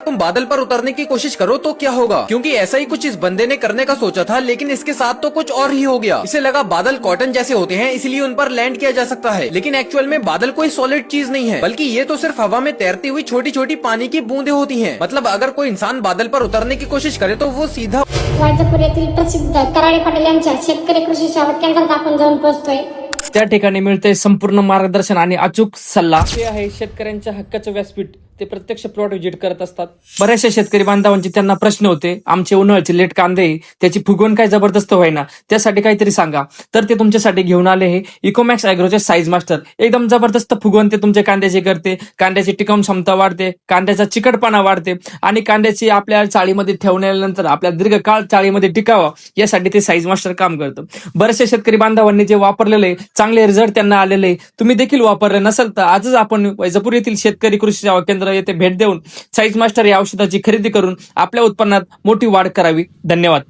तुम बादल पर उतरने की कोशिश करो तो क्या होगा, क्योंकि ऐसा ही कुछ इस बंदे ने करने का सोचा था, लेकिन इसके साथ तो कुछ और ही हो गया। इसे लगा बादल कॉटन जैसे होते हैं इसलिए उन पर लैंड किया जा सकता है, लेकिन एक्चुअल में बादल कोई सॉलिड चीज नहीं है, बल्कि ये तो सिर्फ हवा में तैरती हुई छोटी छोटी पानी की बूंदे होती हैं। मतलब अगर कोई इंसान बादल पर उतरने की कोशिश करे तो वो सीधा वैजापूर येथील प्रसिद्ध कराडे पाटील यांच्या शेतकरी कृषी सेवा केंद्रात आपण जाऊन पोहोचतोय। त्या ठिकाणी मिळते संपूर्ण मार्गदर्शन आणि अचूक सल्ला। ते आहे शेतकऱ्यांच्या हक्काचं व्यासपीठ। ते प्रत्यक्ष प्लॉट व्हिजिट करत असतात। बऱ्याचशा शेतकरी बांधवांचे त्यांना प्रश्न होते, आमचे उन्हाळ्याचे लेट कांदे त्याची फुगवण काय जबरदस्त होईना, त्यासाठी काहीतरी सांगा। तर ते तुमच्यासाठी घेऊन आले हे इकोमॅक्स ॲग्रोचे साईज मास्टर। एकदम जबरदस्त फुगवण ते तुमच्या कांद्याची करते, कांद्याची टिकाऊ क्षमता वाढते, कांद्याचा चिकटपणा वाढते आणि कांद्याची आपल्या चाळीमध्ये ठेवल्यानंतर आपल्या दीर्घकाळ चाळीमध्ये टिकावं यासाठी ते साईज मास्टर काम करतं। बऱ्याचशा शेतकरी बांधवांनी जे वापरलेले चांगले रिझल्ट त्यांना आलेले, तुम्ही देखील वापरले नसेल तर आजच आपण वैजापूर येथील शेतकरी कृषी सेवा केंद्र येथे भेट देऊन साईज मास्टर या औषधाची खरेदी करून आपल्या उत्पन्नात मोठी वाढ करावी। धन्यवाद।